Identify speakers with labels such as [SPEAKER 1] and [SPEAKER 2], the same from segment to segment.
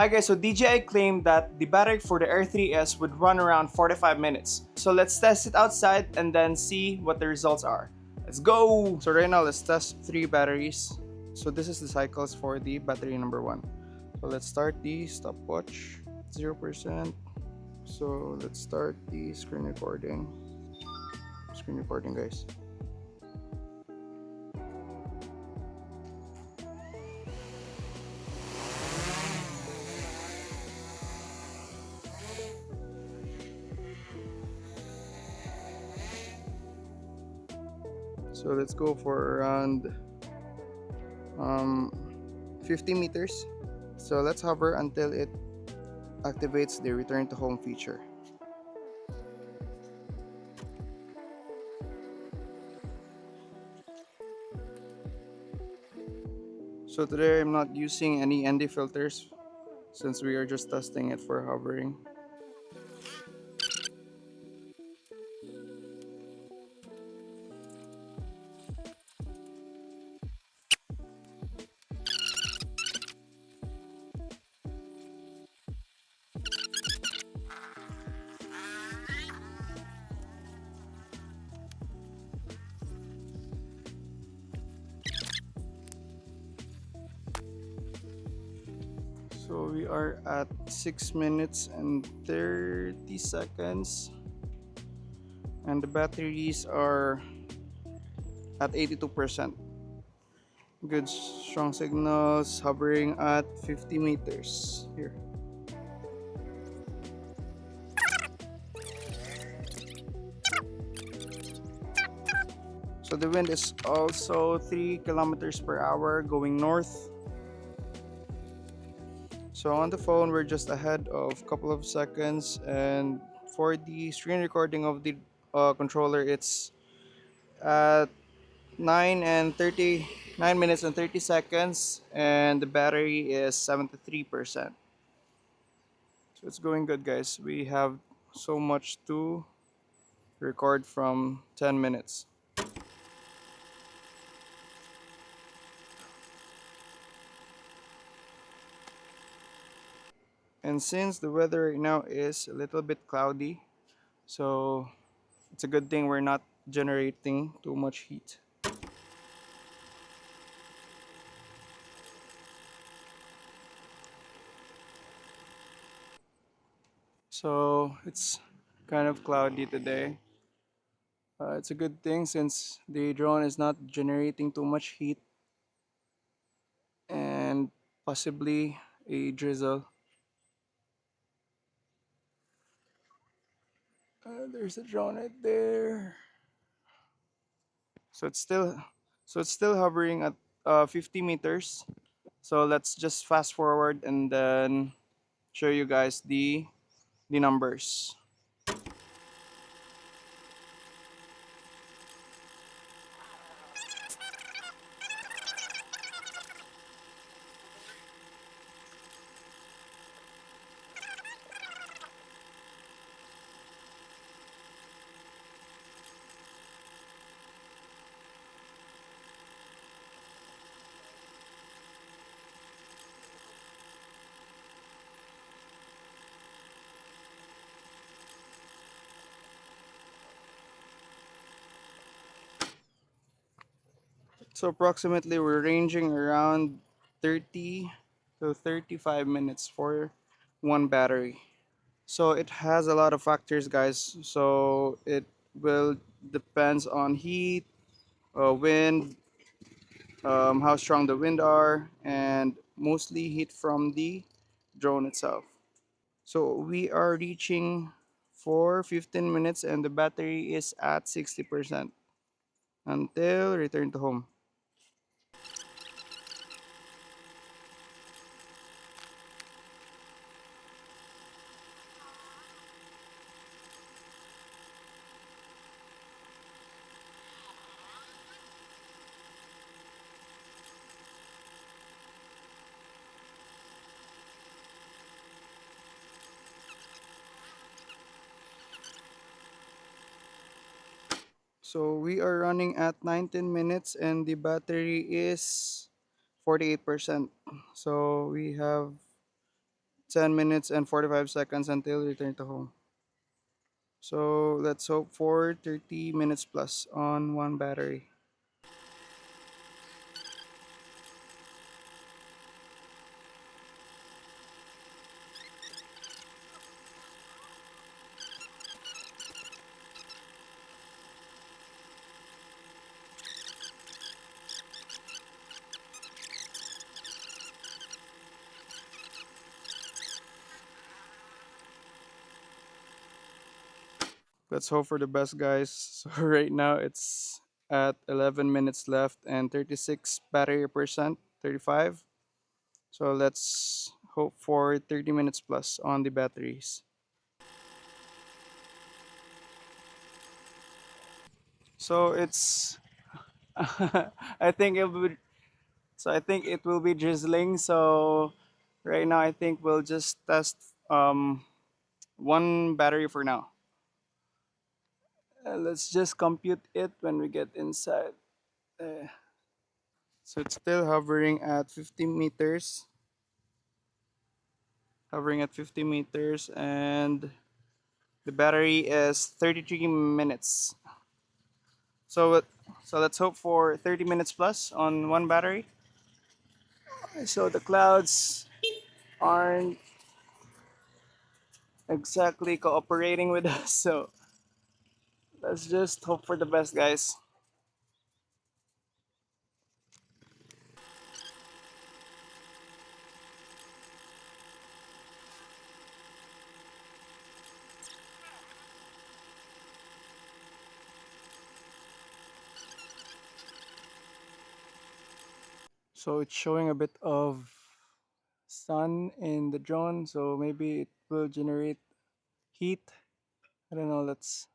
[SPEAKER 1] Hi guys, so DJI claimed that the battery for the Air 3S would run around 45 minutes. So let's test it outside and then see what the results are. Let's go! So right now let's test 3 batteries. So this is the cycles for the battery number 1. So let's start the stopwatch, 0%. So let's start the screen recording. Screen recording guys. So let's go for around 50 meters. So let's hover until it activates the return to home feature. So today I'm not using any ND filters since we are just testing it for hovering. So we are at 6 minutes and 30 seconds and the batteries are at 82%. Good strong signals, hovering at 50 meters here. So the wind is also 3 kilometers per hour going north. So on the phone we're just ahead of a couple of seconds, and for the screen recording of the controller it's at 9 minutes and 30 seconds and the battery is 73%. So it's going good guys. We have so much to record from 10 minutes. And since the weather right now is a little bit cloudy, so it's a good thing we're not generating too much heat. So it's kind of cloudy today. It's a good thing since the drone is not generating too much heat and possibly a drizzle. There's a drone right there. So it's still hovering at 50 meters. So let's just fast forward and then show you guys the numbers. So approximately we're ranging around 30 to 35 minutes for one battery. So it has a lot of factors guys. So it will depends on heat, wind, how strong the wind are, and mostly heat from the drone itself. So we are reaching for 15 minutes and the battery is at 60% until return to home. So we are running at 19 minutes and the battery is 48%. So we have 10 minutes and 45 seconds until return to home. So let's hope for 30 minutes plus on one battery. Let's hope for the best, guys. So right now it's at 11 minutes left and 36 battery percent, 35. So let's hope for 30 minutes plus on the batteries. So it's I think it will I think it will be drizzling. So right now I think we'll just test one battery for now. Let's just compute it when we get inside. Uh, so it's still hovering at 50 meters, and the battery is 33 minutes. So so let's hope for 30 minutes plus on one battery. So the clouds aren't exactly cooperating with us. So let's just hope for the best, guys. So it's showing a bit of sun in the drone, so maybe it will generate heat. I don't know. Let's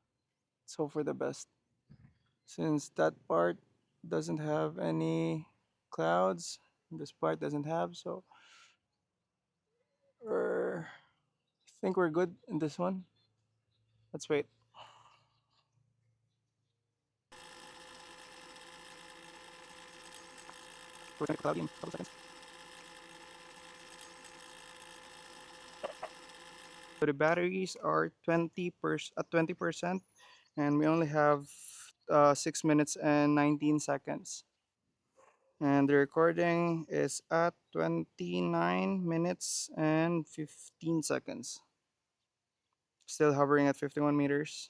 [SPEAKER 1] hope for the best. Since that part doesn't have any clouds, this part doesn't have, so I think we're good in this one. Let's wait. We're gonna cloudy in a couple seconds. So the batteries are 20%, and we only have 6 minutes and 19 seconds. And the recording is at 29 minutes and 15 seconds. Still hovering at 51 meters.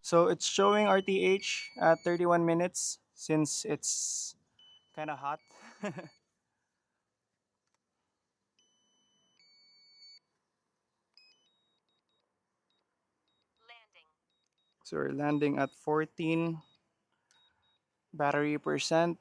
[SPEAKER 1] So it's showing RTH at 31 minutes since it's kind of hot. So we're landing at 14 battery percent.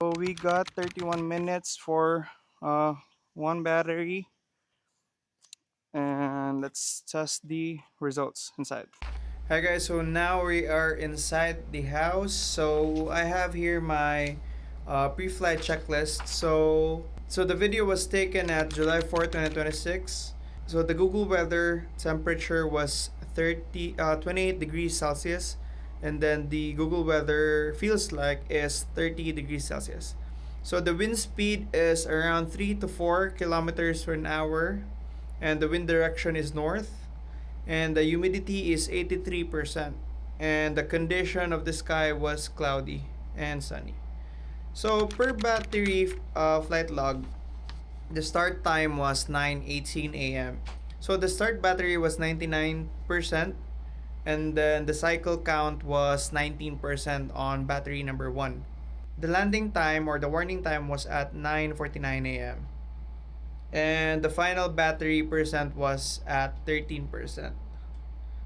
[SPEAKER 1] So we got 31 minutes for uh, one battery, and let's test the results inside. Hi guys, so now we are inside the house. So I have here my pre-flight checklist. So the video was taken at July 4th, 2026. So the Google weather temperature was 28 degrees Celsius, and then the Google weather feels like is 30 degrees Celsius. So the wind speed is around 3 to 4 kilometers per hour, and the wind direction is north, and the humidity is 83%, and the condition of the sky was cloudy and sunny. So per battery flight log, the start time was 9:18 a.m. So the start battery was 99%, and then the cycle count was 19% on battery number 1. The landing time or the warning time was at 9:49 a.m. And the final battery percent was at 13%.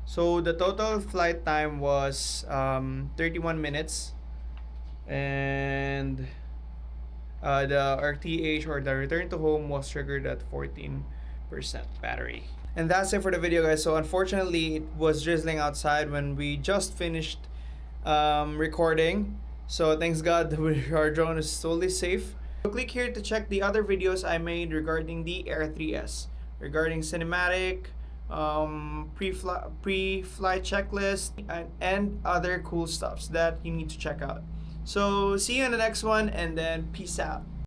[SPEAKER 1] So the total flight time was 31 minutes and the RTH, or the return to home, was triggered at 14% battery. And that's it for the video, guys. So unfortunately, it was drizzling outside when we just finished recording. So thanks God our drone is totally safe. So click here to check the other videos I made regarding the Air 3S, regarding cinematic, pre-flight checklist, and other cool stuffs that you need to check out. So see you in the next one, and then peace out.